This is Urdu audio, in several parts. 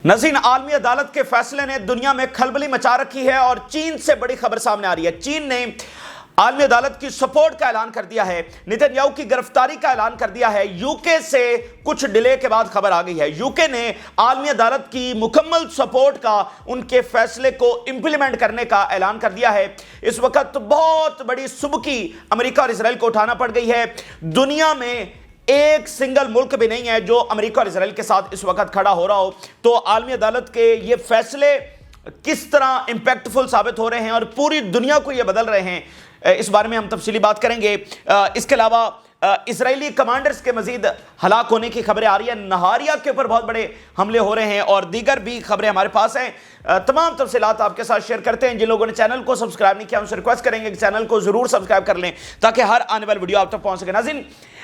ناظرین، عالمی عدالت کے فیصلے نے دنیا میں کھلبلی مچا رکھی ہے اور چین سے بڑی خبر سامنے آ رہی ہے۔ چین نے عالمی عدالت کی سپورٹ کا اعلان کر دیا ہے، نیتن یاہو کی گرفتاری کا اعلان کر دیا ہے۔ یوکے سے کچھ ڈیلے کے بعد خبر آ گئی ہے، یوکے نے عالمی عدالت کی مکمل سپورٹ کا ان کے فیصلے کو امپلیمنٹ کرنے کا اعلان کر دیا ہے۔ اس وقت بہت بڑی سبکی امریکہ اور اسرائیل کو اٹھانا پڑ گئی ہے۔ دنیا میں ایک سنگل ملک بھی نہیں ہے جو امریکہ اور اسرائیل کے ساتھ اس وقت کھڑا ہو رہا ہو۔ تو عالمی عدالت کے یہ فیصلے کس طرح امپیکٹفل ثابت ہو رہے ہیں اور پوری دنیا کو یہ بدل رہے ہیں، اس بارے میں ہم تفصیلی بات کریں گے۔ اس کے علاوہ اسرائیلی کمانڈرز کے مزید ہلاک ہونے کی خبریں آ رہی ہیں، نہاریہ کے اوپر بہت بڑے حملے ہو رہے ہیں اور دیگر بھی خبریں ہمارے پاس ہیں۔ تمام تفصیلات آپ کے ساتھ شیئر کرتے ہیں۔ جن لوگوں نے چینل کو سبسکرائب نہیں کیا ان سے ریکویسٹ کریں گے کہ چینل کو ضرور سبسکرائب کر لیں تاکہ ہر آنے والی ویڈیو آپ تک پہنچ سکے۔ ناظرین،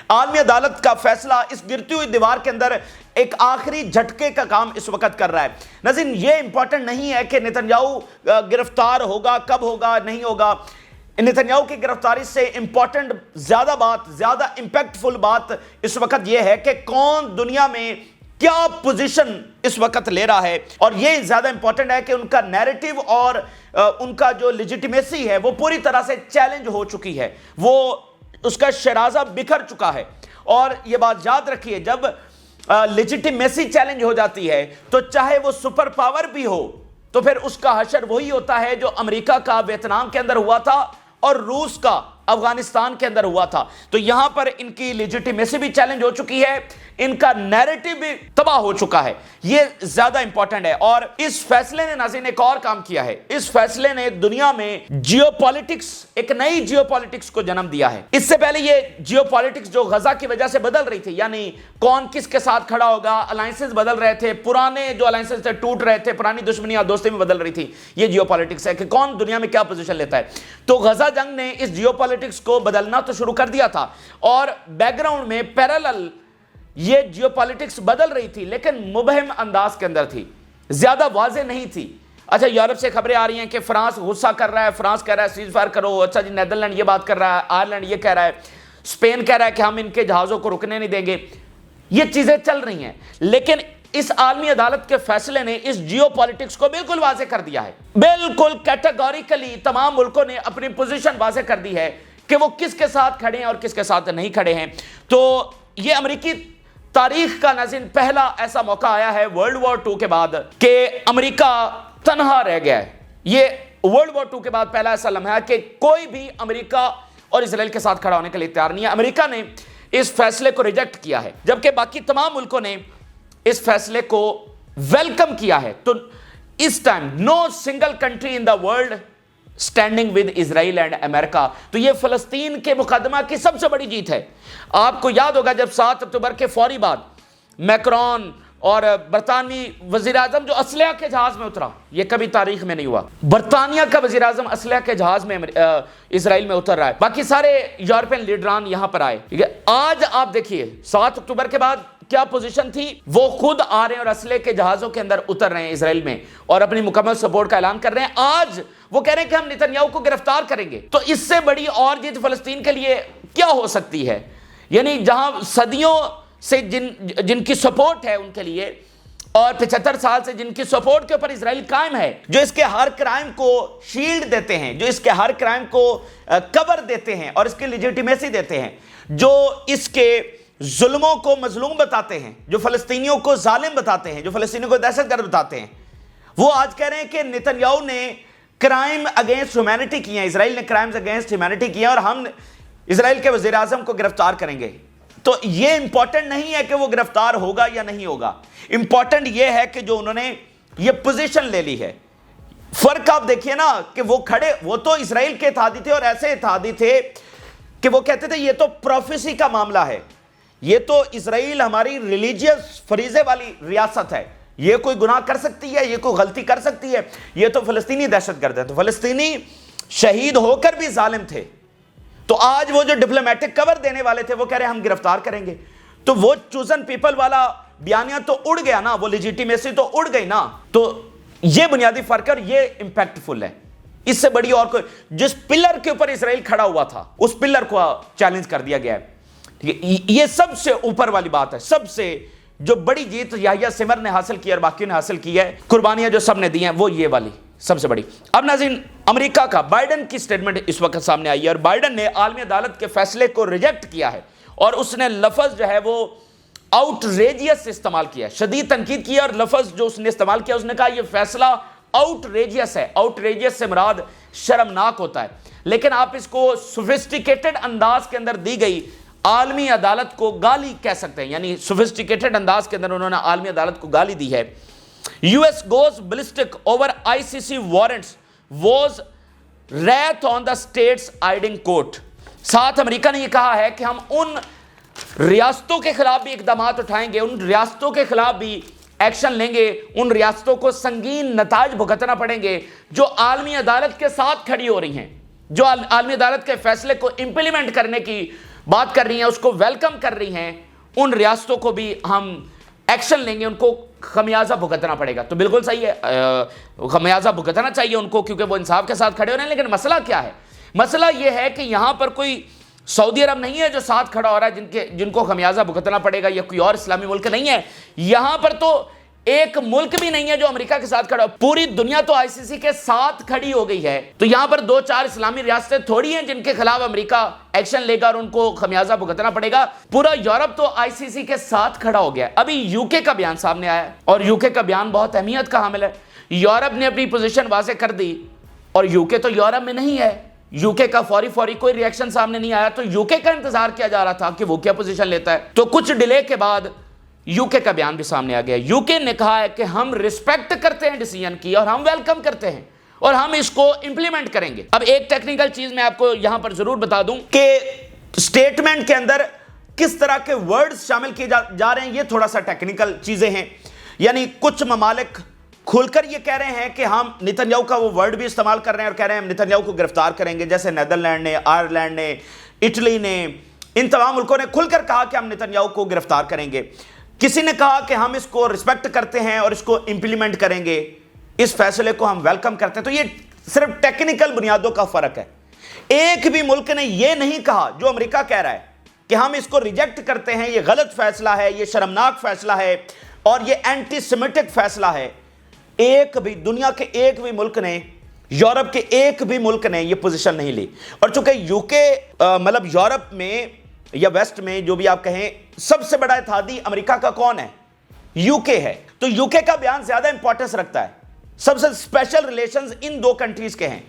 عالمی عدالت کا فیصلہ اس گرتی ہوئی دیوار کے اندر ایک آخری جھٹکے کا کام اس وقت کر رہا ہے۔ ناظرین، یہ امپورٹنٹ نہیں ہے کہ نیتن یاہو گرفتار ہوگا، کب ہوگا، نہیں ہوگا۔ نیتن یاہو کی گرفتاری سے امپورٹنٹ زیادہ امپیکٹفل بات اس وقت یہ ہے کہ کون دنیا میں کیا پوزیشن اس وقت لے رہا ہے، اور یہ زیادہ امپورٹنٹ ہے کہ ان کا نیریٹو اور ان کا جو لیجیٹیمیسی ہے وہ پوری طرح سے چیلنج ہو چکی ہے، وہ اس کا شرازہ بکھر چکا ہے۔ اور یہ بات یاد رکھیے، جب لیجیٹیمیسی چیلنج ہو جاتی ہے تو چاہے وہ سپر پاور بھی ہو تو پھر اس کا حشر وہی ہوتا ہے جو امریکہ کا ویتنام کے اندر ہوا تھا اور روس کا افغانستان کے اندر ہوا تھا۔ تو یہاں پر ان کی لیجیٹیمیسی بھی چیلنج ہو چکی ہے، ان کا نیریٹو بھی تباہ ہو چکا ہے۔ یہ زیادہ امپورٹنٹ ہے۔ اور اس فیصلے نے ناظرین ایک اور کام کیا ہے، اس فیصلے نے دنیا میں جیو پالیٹکس، ایک نئی جیو پالیٹکس کو جنم دیا ہے۔ اس سے پہلے یہ جیو پالیٹکس جو غزہ کی وجہ سے بدل رہی تھی، یعنی کون کس کے ساتھ کھڑا ہوگا، الائنسز بدل رہے تھے، پرانے جو الائنسز تھے ٹوٹ رہے تھے، پرانی دشمنیاں دوستی میں بدل رہی تھی۔ یہ جیو پالیٹکس ہے کہ کون دنیا میں کیا پوزیشن لیتا ہے۔ تو غزہ جنگ نے اس جیو پالیٹکس کو بدلنا تو شروع کر دیا تھا اور بیک گراؤنڈ میں پیرالل یہ جیو پالیٹکس بدل رہی تھی، لیکن مبہم انداز کے اندر تھی، زیادہ واضح نہیں تھی۔ اچھا، یورپ سے خبریں آ رہی ہیں کہ فرانس غصہ کر رہا ہے، فرانس کہہ رہا ہے سیز فائر کرو۔ اچھا جی، نیدرلینڈ یہ بات کر رہا ہے، آئرلینڈ یہ کہہ رہا ہے، اسپین کہہ رہا ہے کہ ہم ان کے جہازوں کو رکنے نہیں دیں گے۔ یہ چیزیں چل رہی ہیں، لیکن اس عالمی عدالت کے فیصلے نے اس جیو پالیٹکس کو بالکل واضح کر دیا ہے۔ بالکل کیٹیگوریکلی تمام ملکوں نے اپنی پوزیشن واضح کر دی ہے کہ وہ کس کے ساتھ کھڑے ہیں اور کس کے ساتھ نہیں کھڑے ہیں۔ تو یہ امریکی تاریخ کا ناظرین پہلا ایسا موقع آیا ہے ورلڈ وار 2 کے بعد کہ امریکہ تنہا رہ گیا ہے۔ یہ ورلڈ وار 2 کے بعد پہلا ایسا لمحہ ہے کہ کوئی بھی امریکہ اور اسرائیل کے ساتھ کھڑا ہونے کے لیے تیار نہیں ہے۔ امریکہ نے اس فیصلے کو ریجیکٹ کیا ہے، جبکہ باقی تمام ملکوں نے اس فیصلے کو ویلکم کیا ہے۔ تو اس time no single country in the world standing with Israel and America. تو یہ فلسطین کے مقدمہ کی سب سے بڑی جیت ہے۔ آپ کو یاد ہوگا جب 7 اکتوبر کے فوری بعد میکرون اور برطانوی وزیر اعظم جو اسلحہ کے جہاز میں اترا، یہ کبھی تاریخ میں نہیں ہوا، برطانیہ کا وزیر اعظم اسلحہ کے جہاز میں اسرائیل میں اتر رہا ہے، باقی سارے یورپین لیڈران یہاں پر آئے۔ آج آپ دیکھیے 7 اکتوبر کے بعد کیا پوزیشن تھی، وہ خود آ رہے ہیں اور اسلحے کے جہازوں کے اندر اتر رہے ہیں اسرائیل میں اور اپنی مکمل سپورٹ کا اعلان کر رہے ہیں۔ آج وہ کہہ رہے ہیں کہ ہم نیتن یاہو کو گرفتار کریں گے۔ تو اس سے بڑی اور جیت فلسطین کے لیے کیا ہو سکتی ہے؟ یعنی جہاں صدیوں سے جن کی سپورٹ ہے ان کے لیے، اور 75 سال سے جن کی سپورٹ کے اوپر اسرائیل قائم ہے، جو اس کے ہر کرائم کو شیلڈ دیتے ہیں، جو اس کے ہر کرائم کو کور دیتے ہیں اور اس کی لیجیٹیمیسی دیتے ہیں، جو اس کے ظلموں کو مظلوم بتاتے ہیں، جو فلسطینیوں کو ظالم بتاتے ہیں، جو فلسطینیوں کو دہشت گرد بتاتے ہیں، وہ آج کہہ رہے ہیں کہ نیتن یاہو نے کرائم اگینسٹ ہیومینٹی کیے ہیں، اسرائیل نے کرائمز اگینسٹ ہیومینٹی کیے ہیں اور ہم اسرائیل کے وزیر اعظم کو گرفتار کریں گے۔ تو یہ امپورٹنٹ نہیں ہے کہ وہ گرفتار ہوگا یا نہیں ہوگا، امپورٹنٹ یہ ہے کہ جو انہوں نے یہ پوزیشن لے لی ہے۔ فرق آپ دیکھیے نا کہ وہ کھڑے، وہ تو اسرائیل کے اتحادی تھے اور ایسے اتحادی تھے کہ وہ کہتے تھے یہ تو پروفیسی کا معاملہ ہے، یہ تو اسرائیل ہماری ریلیجیس فریضے والی ریاست ہے، یہ کوئی گناہ کر سکتی ہے، یہ کوئی غلطی کر سکتی ہے، یہ تو فلسطینی دہشت گرد ہے۔ تو فلسطینی شہید ہو کر بھی ظالم تھے، تو آج وہ جو ڈپلومیٹک کور دینے والے تھے وہ کہہ رہے ہیں ہم گرفتار کریں گے۔ تو وہ چوزن پیپل والا بیانیہ تو اڑ گیا نا، وہ لیجیٹیمیسی تو اڑ گئی نا۔ تو یہ بنیادی فرق ہے اور یہ امپیکٹفل ہے۔ اس سے بڑی اور کوئی، جس پلر کے اوپر اسرائیل کھڑا ہوا تھا اس پلر کو چیلنج کر دیا گیا ہے۔ یہ سب سے اوپر والی بات ہے، سب سے جو بڑی جیت یحییٰ سمر نے حاصل کی اور باقیوں نے حاصل کی ہے، قربانیاں جو سب نے دی ہیں وہ یہ والی سب سے بڑی۔ اب ناظرین، امریکہ کا بائیڈن کی سٹیٹمنٹ اس وقت سامنے آئی ہے، اور بائیڈن نے عالمی عدالت کے فیصلے کو ریجیکٹ کیا ہے، اور اس نے لفظ جو ہے وہ آؤٹ ریجیس استعمال کیا ہے، شدید تنقید کی ہے، اور لفظ جو اس نے استعمال کیا اس نے کہا یہ فیصلہ آؤٹ ریجیس ہے۔ آؤٹ ریجیس سے مراد شرمناک ہوتا ہے، لیکن آپ اس کو سوفسٹیکیٹڈ انداز کے اندر دی گئی عالمی عدالت کو گالی کہہ سکتے ہیں، یعنی سوفسٹیکیٹڈ انداز کے اندر انہوں نے عالمی عدالت کو گالی دی ہے۔ US goes ballistic over ICC warrants was wrath on the states hiding court۔ ساتھ امریکہ نے یہ کہا ہے کہ ہم ان ریاستوں کے خلاف بھی اقدامات اٹھائیں گے، ان ریاستوں کے خلاف بھی ایکشن لیں گے، ان ریاستوں کو سنگین نتائج بھگتنا پڑیں گے جو عالمی عدالت کے ساتھ کھڑی ہو رہی ہیں، جو عالمی عدالت کے فیصلے کو امپلیمنٹ کرنے کی بات کر رہی ہیں، اس کو ویلکم کر رہی ہیں، ان ریاستوں کو بھی ہم ایکشن لیں گے، ان کو خمیازہ بھگتنا پڑے گا۔ تو بالکل صحیح ہے، خمیازہ بھگتنا چاہیے ان کو، کیونکہ وہ انصاف کے ساتھ کھڑے ہو رہے ہیں۔ لیکن مسئلہ کیا ہے؟ مسئلہ یہ ہے کہ یہاں پر کوئی سعودی عرب نہیں ہے جو ساتھ کھڑا ہو رہا ہے جن کو خمیازہ بھگتنا پڑے گا، یا کوئی اور اسلامی ملک نہیں ہے، یہاں پر تو ایک ملک بھی نہیں ہے جو امریکہ کے ساتھ کھڑا ہو، پوری دنیا تو ICC کے ساتھ کھڑی ہو گئی ہے۔ تو یہاں پر 2-4 اسلامی ریاستیں تھوڑی ہیں جن کے خلاف امریکہ ایکشن لے گا اور ان کو خمیازہ بھگتنا پڑے گا، پورا یورپ تو ICC کے ساتھ کھڑا ہو گیا۔ ابھی UK کا بیان سامنے آیا ہے، اور UK کا بیان بہت اہمیت کا حامل ہے۔ یورپ نے اپنی پوزیشن واضح کر دی، اور UK تو یورپ میں نہیں ہے، UK کا فوری کوئی ری ایکشن سامنے نہیں آیا، تو UK کا انتظار کیا جا رہا تھا کہ وہ کیا پوزیشن لیتا ہے۔ تو کچھ ڈیلے کے بعد UK کا بیان بھی سامنے آ گیا۔ UK نے کہا ہے کہ ہم ریسپیکٹ کرتے ہیں ڈیسیژن کی، اور ہم ویلکم کرتے ہیں، اور ہم اس کو امپلیمنٹ کریں گے۔ اب ایک ٹیکنیکل چیز میں آپ کو یہاں پر ضرور بتا دوں کہ سٹیٹمنٹ کے اندر کس طرح کے ورڈز شامل کیے جا رہے ہیں، یہ تھوڑا سا ٹیکنیکل چیزیں ہیں۔ یعنی کچھ ممالک کھل کر یہ کہہ رہے ہیں کہ ہم نتن یاہو کا وہ ورڈ بھی استعمال کر رہے ہیں اور کہہ رہے ہیں ہم نتن یاہو کو گرفتار کریں گے، جیسے نیدرلینڈ نے، آئرلینڈ نے، اٹلی نے، ان تمام ملکوں نے کھل کر کہا کہ ہم نتن یاہو کو گرفتار کریں گے۔ کسی نے کہا کہ ہم اس کو رسپیکٹ کرتے ہیں اور اس کو امپلیمنٹ کریں گے، اس فیصلے کو ہم ویلکم کرتے ہیں۔ تو یہ صرف ٹیکنیکل بنیادوں کا فرق ہے۔ ایک بھی ملک نے یہ نہیں کہا جو امریکہ کہہ رہا ہے کہ ہم اس کو ریجیکٹ کرتے ہیں، یہ غلط فیصلہ ہے، یہ شرمناک فیصلہ ہے، اور یہ اینٹی سیمیٹک فیصلہ ہے۔ ایک بھی دنیا کے ایک بھی ملک نے، یورپ کے ایک بھی ملک نے یہ پوزیشن نہیں لی۔ اور چونکہ مطلب یورپ میں یا ویسٹ میں جو بھی آپ کہیں، سب سے بڑا اتحادی امریکہ کا کون ہے؟ UK ہے۔ تو UK کا بیان زیادہ امپورٹنس رکھتا ہے، سب سے اسپیشل ریلیشنز ان دو کنٹریز کے ہیں۔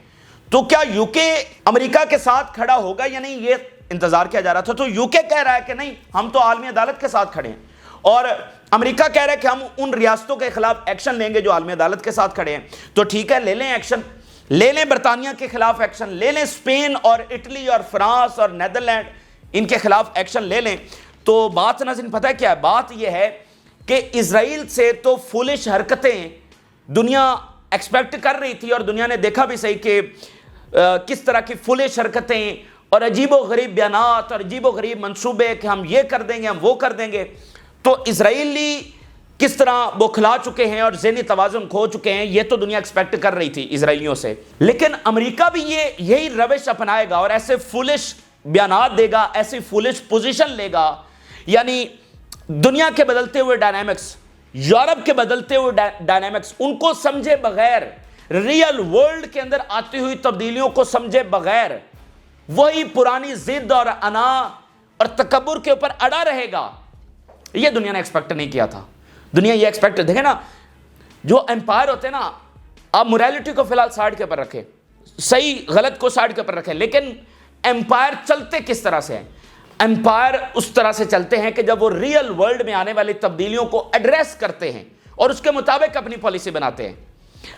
تو کیا UK امریکہ کے ساتھ کھڑا ہوگا یا نہیں، یہ انتظار کیا جا رہا تھا۔ تو UK کہہ رہا ہے کہ نہیں، ہم تو عالمی عدالت کے ساتھ کھڑے ہیں، اور امریکہ کہہ رہا ہے کہ ہم ان ریاستوں کے خلاف ایکشن لیں گے جو عالمی عدالت کے ساتھ کھڑے ہیں۔ تو ٹھیک ہے، لے لیں ایکشن، لے لیں برطانیہ کے خلاف ایکشن، لے لیں اسپین اور اٹلی اور فرانس اور نیدرلینڈ، ان کے خلاف ایکشن لے لیں۔ تو بات ناظرین پتہ ہے کیا ہے؟ بات یہ ہے کہ اسرائیل سے تو فولش حرکتیں دنیا ایکسپیکٹ کر رہی تھی، اور دنیا نے دیکھا بھی صحیح کہ کس طرح کی فولش حرکتیں اور عجیب و غریب بیانات اور عجیب و غریب منصوبے کہ ہم یہ کر دیں گے، ہم وہ کر دیں گے۔ تو اسرائیلی کس طرح بوکھلا چکے ہیں اور ذہنی توازن کھو چکے ہیں، یہ تو دنیا ایکسپیکٹ کر رہی تھی اسرائیلیوں سے۔ لیکن امریکہ بھی یہی روش اپنائے گا اور ایسے فولش بیانات دے گا، ایسی فولش پوزیشن لے گا۔ یعنی دنیا کے بدلتے ہوئے ڈائنامکس، یورپ کے بدلتے ہوئے ڈائنامکس، ان کو سمجھے بغیر، ریئل ورلڈ کے اندر آتی ہوئی تبدیلیوں کو سمجھے بغیر، وہی پرانی ضد اور انا اور تکبر کے اوپر اڑا رہے گا، یہ دنیا نے ایکسپیکٹ نہیں کیا تھا۔ دنیا یہ ایکسپیکٹ، دیکھیں نا، جو امپائر ہوتے ہیں نا، آپ موریلٹی کو فی الحال سائڈ کے اوپر رکھیں، صحیح غلط کو سائڈ کے اوپر رکھیں، لیکن امپائر چلتے کس طرح سے ہیں؟ امپائر اس طرح سے چلتے ہیں کہ جب وہ ریئل ورلڈ میں آنے والی تبدیلیوں کو ایڈریس کرتے ہیں اور اس کے مطابق اپنی پالیسی بناتے ہیں۔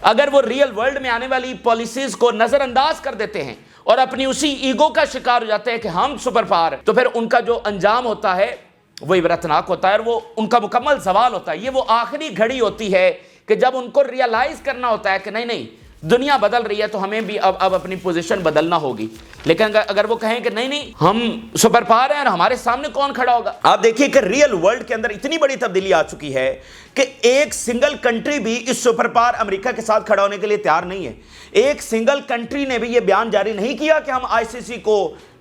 اگر وہ ریئل ورلڈ میں آنے والی پالیسیز کو نظر انداز کر دیتے ہیں اور اپنی اسی ایگو کا شکار ہو جاتے ہیں کہ ہم سپر پاور، تو پھر ان کا جو انجام ہوتا ہے وہ عبرتناک ہوتا ہے، اور وہ ان کا مکمل زوال ہوتا ہے۔ یہ وہ آخری گھڑی ہوتی ہے کہ جب ان کو ریئلائز کرنا ہوتا ہے کہ نہیں دنیا بدل رہی ہے، تو ہمیں بھی اب اپنی پوزیشن بدلنا ہوگی۔ لیکن اگر وہ کہیں کہ نہیں ہم سپر پاور ہیں اور ہمارے سامنے کون کھڑا ہوگا؟ آپ دیکھیے کہ ریئل ورلڈ کے اندر اتنی بڑی تبدیلی آ چکی ہے کہ ایک سنگل کنٹری بھی اس سپر پاور امریکہ کے ساتھ کھڑا ہونے کے لیے تیار نہیں ہے۔ ایک سنگل کنٹری نے بھی یہ بیان جاری نہیں کیا کہ ہم ICC کو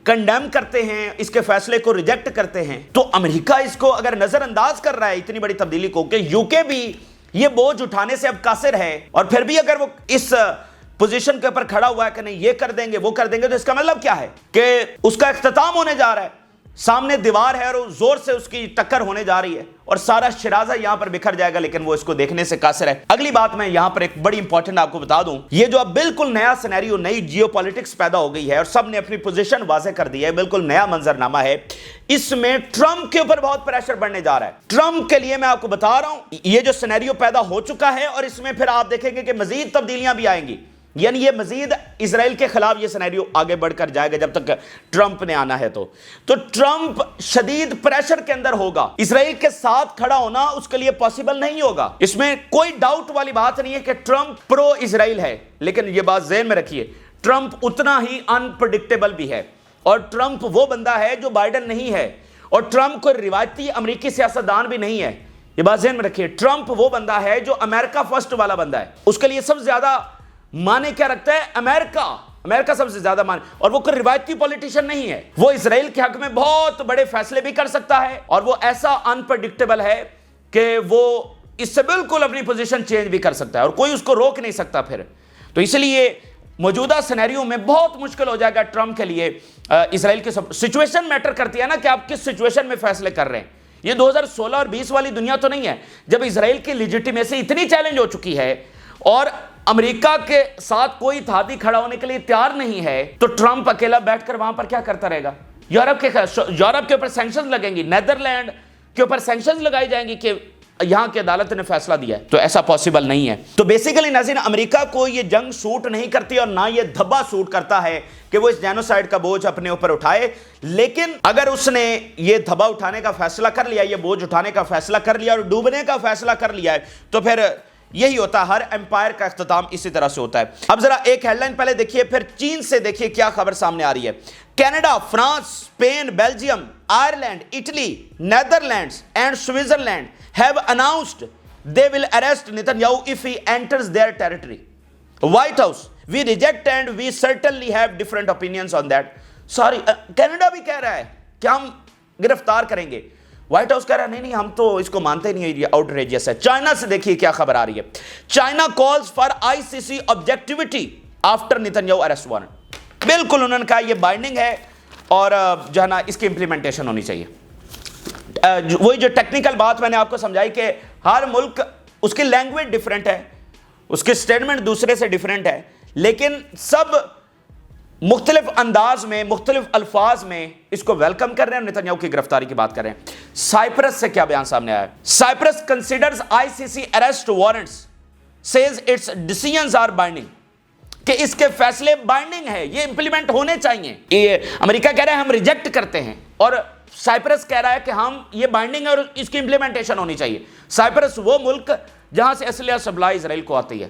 کنڈیم کرتے ہیں, اس کے فیصلے کو ریجیکٹ کرتے ہیں, تو امریکہ اس کو اگر نظر انداز کر رہا ہے اتنی بڑی تبدیلی کو کہ یو کے بھی یہ بوجھ اٹھانے سے اب قاصر ہے, اور پھر بھی اگر وہ اس پوزیشن کے اوپر کھڑا ہوا ہے کہ نہیں یہ کر دیں گے وہ کر دیں گے, تو اس کا مطلب کیا ہے کہ اس کا اختتام ہونے جا رہا ہے, سامنے دیوار ہے اور زور سے اس کی ٹکر ہونے جا رہی ہے اور سارا شرازہ یہاں پر بکھر جائے گا, لیکن وہ اس کو دیکھنے سے قاصر ہے. اگلی بات میں یہاں پر ایک بڑی امپورٹنٹ آپ کو بتا دوں, یہ جو اب بالکل نیا سینیریو, نئی جیو پالیٹکس پیدا ہو گئی ہے اور سب نے اپنی پوزیشن واضح کر دی ہے, بالکل نیا منظرنامہ ہے. اس میں ٹرمپ کے اوپر بہت پریشر بڑھنے جا رہا ہے. ٹرمپ کے لیے میں آپ کو بتا رہا ہوں یہ جو سینیریو پیدا ہو چکا ہے, اور اس میں پھر آپ دیکھیں گے کہ مزید تبدیلیاں بھی آئیں گی, یعنی یہ مزید اسرائیل کے خلاف یہ سینیریو آگے بڑھ کر جائے گا جب تک ٹرمپ نے آنا ہے. تو ٹرمپ شدید پریشر کے اندر ہوگا, اسرائیل کے ساتھ کھڑا ہونا اس کے لیے پاسبل نہیں ہوگا. اس میں کوئی ڈاؤٹ والی بات نہیں ہے کہ ٹرمپ پرو اسرائیل ہے, لیکن یہ بات ذہن میں رکھیے ٹرمپ اتنا ہی انپریڈکٹیبل بھی ہے, اور ٹرمپ وہ بندہ ہے جو بائیڈن نہیں ہے, اور ٹرمپ کوئی روایتی امریکی سیاستدان بھی نہیں ہے. یہ بات ذہن میں رکھیے, ٹرمپ وہ بندہ ہے جو امریکہ فرسٹ والا بندہ ہے, اس کے لیے سب سے زیادہ مانے کیا رکھتا ہے امریکہ سب سے زیادہ مانے, اور وہ کوئی روایتی پولیٹیشن نہیں ہے. وہ اسرائیل کے حق میں بہت بڑے فیصلے بھی کر سکتا ہے, اور وہ ایسا انپریڈکٹیبل ہے کہ وہ اس سے بالکل اپنی پوزیشن چینج بھی کر سکتا ہے اور کوئی اس کو روک نہیں سکتا پھر. تو اس لیے موجودہ سینیریو میں بہت مشکل ہو جائے گا ٹرمپ کے لیے. اسرائیل کی سچویشن میٹر کرتی ہے نا کہ آپ کس سچویشن میں فیصلے کر رہے ہیں. یہ 2016 اور 20 والی دنیا تو نہیں ہے جب اسرائیل کی لیجیٹیمیسی اتنی چیلنج ہو چکی ہے اور امریکہ کے ساتھ کوئی اتحادی کھڑا ہونے کے لیے تیار نہیں ہے, تو ٹرمپ اکیلا بیٹھ کر وہاں پر کیا کرتا رہے گا. یورپ کے اوپر سینکشنز لگیں گی, نیدرلینڈ کے اوپر سینکشنز لگائی جائیں گی کہ یہاں کی عدالت نے فیصلہ دیا ہے, تو ایسا پاسبل نہیں ہے. تو بیسیکلی ناظرین, امریکہ کو یہ جنگ سوٹ نہیں کرتی اور نہ یہ دھبا سوٹ کرتا ہے کہ وہ اس جینوسائیڈ کا بوجھ اپنے اوپر اٹھائے. لیکن اگر اس نے یہ دھبا اٹھانے کا فیصلہ کر لیا, یہ بوجھ اٹھانے کا فیصلہ کر لیا اور ڈوبنے کا فیصلہ کر لیا ہے, تو پھر یہی ہوتا ہے, ہر امپائر کا اختتام اسی طرح سے ہوتا ہے. اب ذرا ایک ہیڈ لائن پہلے دیکھیے, پھر چین سے دیکھیے کیا خبر سامنے آ رہی ہے. Canada, France, Spain, Belgium, Ireland, Italy, Netherlands and Switzerland have announced they will arrest Netanyahu if he enters their territory. White House, we reject and we certainly have different opinions on that. Sorry, Canada بھی کہہ رہا ہے کہ ہم گرفتار کریں گے. وائٹ ہاؤس کہہ رہا ہے نہیں ہم تو اس کو مانتے نہیں, یہ آؤٹ ریجیس ہے. چائنا سے دیکھیے کیا خبر آ رہی ہے. China calls for ICC objectivity after Netanyahu arrest warrant. بالکل انہوں نے کہا یہ بائنڈنگ ہے اور جو ہے نا اس کی امپلیمنٹیشن ہونی چاہیے. وہی جو ٹیکنیکل بات میں نے آپ کو سمجھائی کہ ہر ملک اس کی لینگویج ڈیفرنٹ ہے, اس کی سٹیٹمنٹ دوسرے سے ڈیفرنٹ ہے, لیکن سب مختلف انداز میں مختلف الفاظ میں اس کو ویلکم کر رہے ہیں اور نیتنیاہو کی گرفتاری کی بات کر رہے ہیں. سائپرس سے کیا بیان سامنے آیا ہے. Cyprus considers ICC arrest warrants, says its decisions are binding, کہ اس کے فیصلے بائنڈنگ ہے, یہ امپلیمنٹ ہونے چاہیے. یہ امریکہ کہہ رہا ہے ہم ریجیکٹ کرتے ہیں, اور سائپرس کہہ رہا ہے کہ ہم یہ بائنڈنگ ہے اور اس کی امپلیمنٹیشن ہونی چاہیے. سائپرس وہ ملک جہاں سے اسلحہ سپلائی اسرائیل کو آتی ہے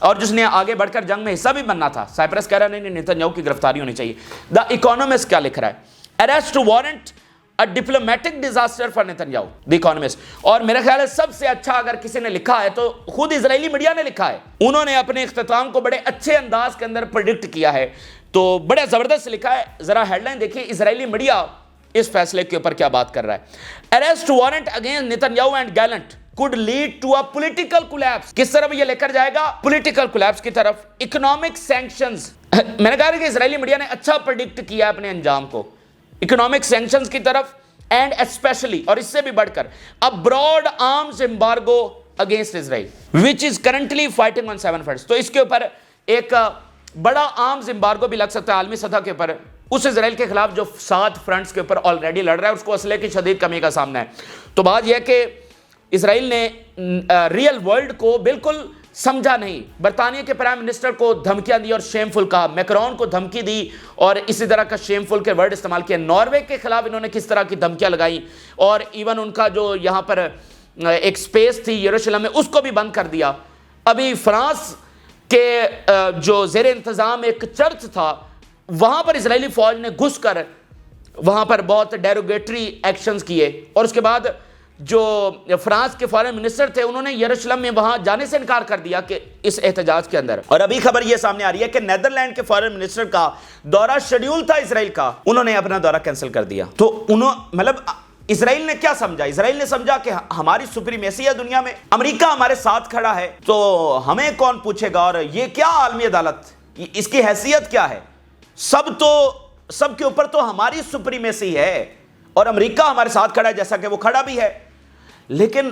اور جس نے آگے بڑھ کر جنگ میں حصہ بھی بننا تھا. سائپرس کہہ رہا ہے نہیں نیتنیاہو کی گرفتاری ہونی چاہیے. دا اکانومسٹ کیا لکھ رہا ہے, arrest warrant a diplomatic disaster for Netanyahu, The Economist. اور میرا خیال ہے سب سے اچھا اگر کسی نے لکھا ہے تو خود اسرائیلی میڈیا نے لکھا ہے. انہوں نے اپنے اختتام کو بڑے اچھے انداز کے اندر پریڈکٹ کیا ہے, تو بڑا زبردست لکھا ہے. ذرا ہیڈ لائن دیکھیے اسرائیلی میڈیا اس فیصلے کے اوپر کیا بات کر رہا ہے. Arrest warrant against Netanyahu and Gallant could lead to a political collapse. کس طرف یہ لے کر جائے گا؟ پولیٹیکل کولیپس کی طرف. اکنامک سینکشنز, میں نے کہا کہ اسرائیلی میڈیا نے اچھا پریڈکٹ کیا اپنے انجام کو, اکنامک سینکشنز کی طرف, اینڈ اسپیشلی اور اس سے بھی بڑھ کر a broad arms embargo against Israel which is currently fighting on 7 fronts. تو اس کے اوپر ایک بڑا آرمز امبارگو بھی لگ سکتا ہے عالمی سطح کے اوپر اس اسرائیل کے خلاف جو 7 فرنٹس کے اوپر آلریڈی لڑ رہا ہے, اس کو اسلحے کی شدید کمی کا سامنا ہے. تو بات یہ ہے کہ اسرائیل نے ریئل ورلڈ کو بالکل سمجھا نہیں. برطانیہ کے پرائم منسٹر کو دھمکیاں دی اور شیم فل کہا, میکرون کو دھمکی دی اور اسی طرح کا شیم فل کے ورڈ استعمال کیا. ناروے کے خلاف انہوں نے کس طرح کی دھمکیاں لگائیں, اور ایون ان کا جو یہاں پر ایک سپیس تھی یروشلم میں اس کو بھی بند کر دیا. ابھی فرانس کے جو زیر انتظام ایک چرچ تھا وہاں پر اسرائیلی فوج نے گھس کر وہاں پر بہت ڈیروگیٹری ایکشنز کیے, اور اس کے بعد جو فرانس کے فارن منسٹر تھے انہوں نے یروشلم میں وہاں جانے سے انکار کر دیا کہ اس احتجاج کے اندر. اور ابھی خبر یہ سامنے آ رہی ہے کہ نیدرلینڈ کے فارن منسٹر کا دورہ شیڈیول تھا اسرائیل کا, انہوں نے اپنا دورہ کینسل کر دیا. تو مطلب اسرائیل نے کیا سمجھا؟ اسرائیل نے سمجھا کہ ہماری سپریمیسی ہے دنیا میں, امریکہ ہمارے ساتھ کھڑا ہے تو ہمیں کون پوچھے گا, اور یہ کیا عالمی عدالت, اس کی حیثیت کیا ہے, سب کے اوپر تو ہماری سپریمیسی ہے اور امریکہ ہمارے ساتھ کھڑا ہے, جیسا کہ وہ کھڑا بھی ہے. لیکن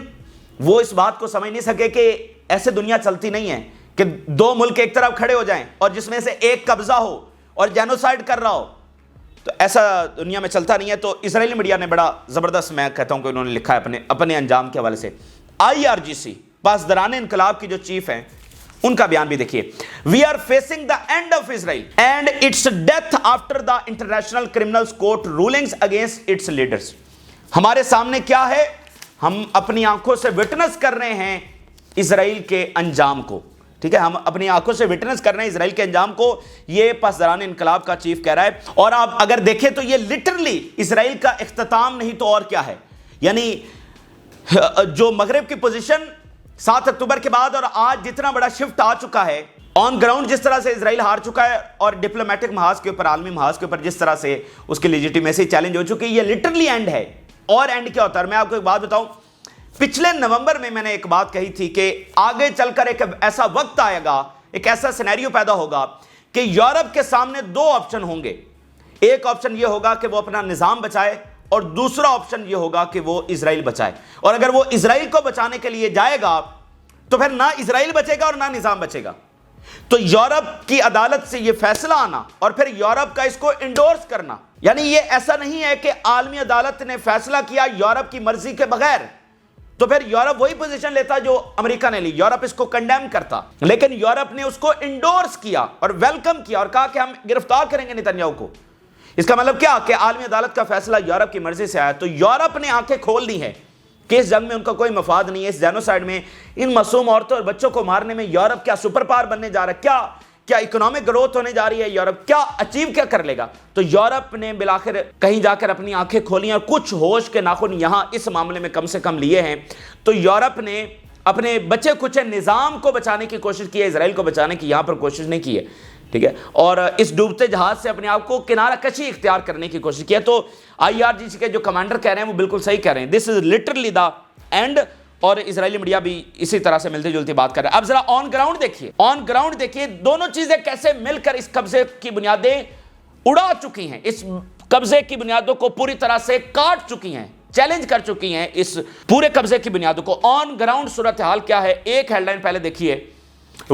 وہ اس بات کو سمجھ نہیں سکے کہ ایسے دنیا چلتی نہیں ہے کہ دو ملک ایک طرف کھڑے ہو جائیں اور جس میں سے ایک قبضہ ہو اور جینوسائیڈ کر رہا ہو, تو ایسا دنیا میں چلتا نہیں ہے. تو اسرائیلی میڈیا نے بڑا زبردست, میں کہتا ہوں کہ انہوں نے لکھا ہے اپنے انجام کے حوالے سے. IRGC پاسداران انقلاب کی جو چیف ہیں ان کا بیان بھی دیکھیے. We are facing the end of Israel and its death after the international criminals court rulings against its leaders. ہمارے سامنے کیا ہے؟ ہم اپنی آنکھوں سے وٹنس کر رہے ہیں اسرائیل کے انجام کو. ٹھیک ہے, ہم اپنی آنکھوں سے وٹنس کر رہے ہیں اسرائیل کے انجام کو, یہ پاسداران انقلاب کا چیف کہہ رہا ہے. اور آپ اگر دیکھیں تو یہ لٹرلی اسرائیل کا اختتام نہیں تو اور کیا ہے. یعنی جو مغرب کی پوزیشن 7 اکتوبر کے بعد اور آج جتنا بڑا شفٹ آ چکا ہے, آن گراؤنڈ جس طرح سے اسرائیل ہار چکا ہے, اور ڈپلومیٹک محاذ کے اوپر, عالمی محاذ کے اوپر جس طرح سے اس کی لیجیٹیمیسی چیلنج ہو چکی ہے, یہ لٹرلی اینڈ ہے. اور اینڈ کیا ہوتا ہے؟ میں آپ کو ایک بات بتاؤں, پچھلے نومبر میں نے ایک بات کہی تھی کہ آگے چل کر ایک ایسا وقت آئے گا, ایک ایسا سینیریو پیدا ہوگا کہ یورپ کے سامنے 2 آپشن ہوں گے. ایک آپشن یہ ہوگا کہ وہ اپنا نظام بچائے, اور دوسرا آپشن یہ ہوگا کہ وہ اسرائیل بچائے. اور اگر وہ اسرائیل کو بچانے کے لیے جائے گا تو پھر نہ اسرائیل بچے گا اور نہ نظام بچے گا. تو یورپ کی عدالت سے یہ فیصلہ آنا اور پھر یورپ کا اس کو انڈورس کرنا, یعنی یہ ایسا نہیں ہے کہ عالمی عدالت نے فیصلہ کیا یورپ کی مرضی کے بغیر تو پھر یورپ وہی پوزیشن لیتا جو امریکہ نے لی, یورپ اس کو کنڈیم کرتا. لیکن یورپ نے اس کو انڈورس کیا اور ویلکم کیا اور کہا کہ ہم گرفتار کریں گے نتنیاہو کو. اس کا مطلب کیا کہ عالمی عدالت کا فیصلہ یورپ کی مرضی سے آیا. تو یورپ نے آنکھیں کھول دی ہیں کہ اس جنگ میں ان کا کوئی مفاد نہیں ہے, اس جینوسائیڈ میں, ان معصوم عورتوں اور بچوں کو مارنے میں یورپ کیا سپر پاور بننے جا رہا ہے, کیا اکنامک گروتھ ہونے جا رہی ہے, یورپ کیا اچیو کیا کر لے گا. تو یورپ نے بالآخر کہیں جا کر اپنی آنکھیں کھولی اور کچھ ہوش کے ناخن یہاں اس معاملے میں کم سے کم لیے ہیں. تو یورپ نے اپنے بچے کچھ نظام کو بچانے کی کوشش کی ہے, اسرائیل کو بچانے کی یہاں پر کوشش نہیں کی ہے. ٹھیک ہے, اور اس ڈوبتے جہاز سے اپنے آپ کو کنارہ کشی اختیار کرنے کی کوشش کی ہے. تو IRGC کے جو کمانڈر کہہ رہے ہیں وہ بالکل صحیح کہہ رہے ہیں, دس از لٹرلی دا اینڈ. اور اسرائیلی میڈیا بھی اسی طرح سے ملتی جلتی بات کر رہا ہے. اب ذرا آن گراؤنڈ دیکھیے دونوں چیزیں کیسے مل کر اس قبضے کی بنیادیں اڑا چکی ہیں, اس قبضے کی بنیادوں کو پوری طرح سے کاٹ چکی ہیں, چیلنج کر چکی ہیں اس پورے قبضے کی بنیادوں کو. آن گراؤنڈ صورتحال کیا ہے؟ ایک ہیڈ لائن پہلے دیکھیے.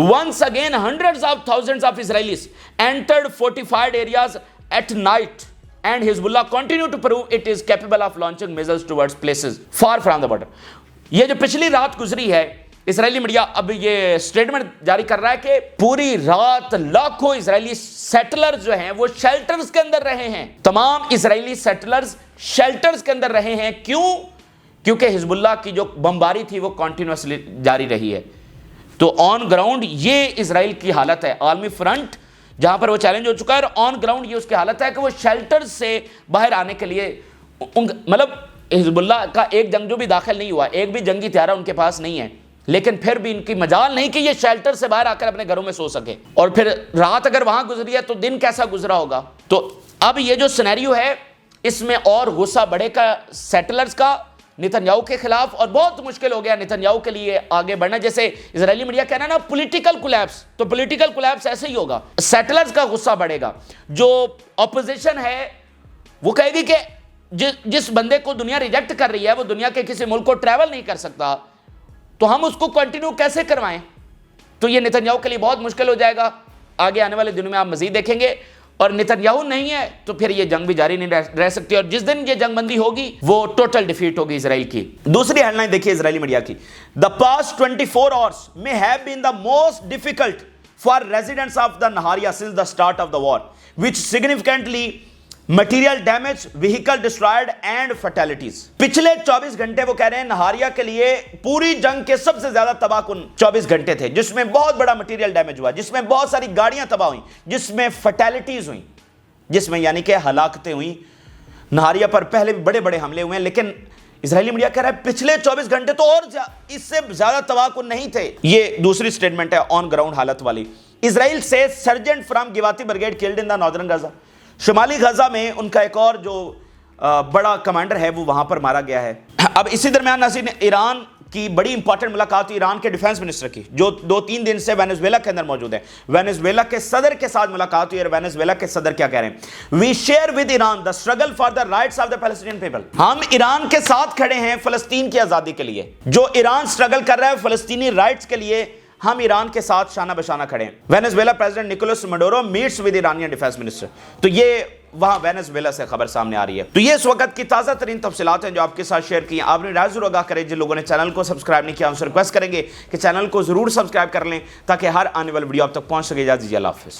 Once again hundreds of thousands of Israelis entered fortified areas at night and Hezbollah continue to prove it is capable of launching missiles towards places far from the border. یہ جو پچھلی رات گزری ہے, اسرائیلی میڈیا اب یہ سٹیٹمنٹ جاری کر رہا ہے کہ پوری رات لاکھوں اسرائیلی سیٹلرز جو ہیں وہ شیلٹرز کے اندر رہے ہیں. تمام اسرائیلی سیٹلرز شیلٹرز کے اندر رہے ہیں. کیوں؟ کیونکہ حزب اللہ کی جو بمباری تھی وہ کنٹینیوسلی جاری رہی ہے. تو آن گراؤنڈ یہ اسرائیل کی حالت ہے, عالمی فرنٹ جہاں پر وہ چیلنج ہو چکا ہے, اور آن گراؤنڈ یہ اس کی حالت ہے کہ وہ شیلٹرز سے باہر آنے کے لیے مطلب حزب اللہ کا ایک جنگجو بھی داخل نہیں ہوا, ایک بھی جنگی ہتھیار ان کے پاس نہیں ہے, لیکن پھر بھی ان کی مجال نہیں کہ یہ شیلٹر سے باہر آ کر اپنے گھروں میں سو سکے. اور پھر رات اگر وہاں گزری ہے تو دن کیسا گزرا ہوگا. تو اب یہ جو سینیریو ہے اس میں اور غصہ بڑھے کا سیٹلرز کا نتنیاہو کے خلاف, اور بہت مشکل ہو گیا نتنیاہو کے لیے آگے بڑھنا. جیسے اسرائیلی میڈیا کہنا نا پولیٹیکل کولیپس, تو پولیٹیکل کولیپس ایسے ہی ہوگا. سیٹلرز کا غصہ بڑھے گا, جو اپوزیشن ہے وہ کہے گی کہ جس بندے کو دنیا ریجیکٹ کر رہی ہے وہ دنیا کے کسی ملک کو ٹریول نہیں کر سکتا, تو ہم اس کو کنٹینیو کیسے کروائیں. تو یہ نتنیاہو کے لیے بہت مشکل ہو جائے گا. آگے آنے والے دنوں میں آپ مزید دیکھیں گے. اور نتنیاہو نہیں ہے تو پھر یہ جنگ بھی جاری نہیں رہ سکتی, اور جس دن یہ جنگ بندی ہوگی وہ ٹوٹل ڈیفیٹ ہوگی اسرائیل کی. دوسری ہیڈ لائن دیکھیے اسرائیلی میڈیا کی. The past 24 hours may have been the most difficult for residents of the Nahariya since the start of the war, which significantly material damage, vehicle destroyed and fatalities. پچھلے 24 گھنٹے وہ کہہ رہے ہیں نہاریہ کے لیے پوری جنگ کے سب سے زیادہ تباہ کن 24 گھنٹے تھے, جس میں بہت بڑا مٹیریل ڈیمیج ہوا, جس میں بہت ساری گاڑیاں تباہ ہوئیں, جس میں فیٹیلٹیز ہوئیں, جس میں یعنی کہ ہلاکتیں ہوئیں. نہاریہ پر پہلے بھی بڑے بڑے حملے ہوئے ہیں, لیکن اسرائیلی میڈیا کہہ رہا ہے پچھلے 24 گھنٹے تو اور اس سے زیادہ تواقع نہیں تھے. یہ دوسری سٹیٹمنٹ ہے آن گراؤنڈ حالت والی. اسرائیل سے sergeant from Givati brigade killed in the northern Gaza. شمالی غزہ میں ان کا ایک اور جو بڑا کمانڈر ہے وہ وہاں پر مارا گیا ہے. اب اسی درمیان ناظرین ایران کی بڑی امپورٹنٹ ملاقات ایران کے ڈیفنس منسٹر کی جو 2-3 دن سے وینزویلا کے اندر موجود ہے. وینزویلا کے صدر کے ساتھ ملاقات ہوئی اور وینزویلا کے صدر کیا کہہ رہے ہیں؟ We share with Iran the struggle for the rights of the Palestinian people. ہم ایران کے ساتھ کھڑے ہیں فلسطین کی آزادی کے لیے. جو ایران اسٹرگل کر رہا ہے فلسطینی رائٹس کے لیے ہم ایران کے ساتھ شانہ بشانہ کھڑے ہیں. Venezuela president Nicolas Maduro meets with Iranian defence minister. تو یہ وہاں وینزویلا سے خبر سامنے آ رہی ہے. تو یہ اس وقت کی تازہ ترین تفصیلات ہیں جو آپ کے ساتھ شیئر کی ہیں. آپ نے رائے ضرور آگاہ کریں. جن لوگوں نے چینل کو سبسکرائب نہیں کیا ان سے ریکویسٹ کریں گے کہ چینل کو ضرور سبسکرائب کر لیں تاکہ ہر آنے والی ویڈیو آپ تک پہنچ سکے. اجازت دیجیے. اللہ حافظ.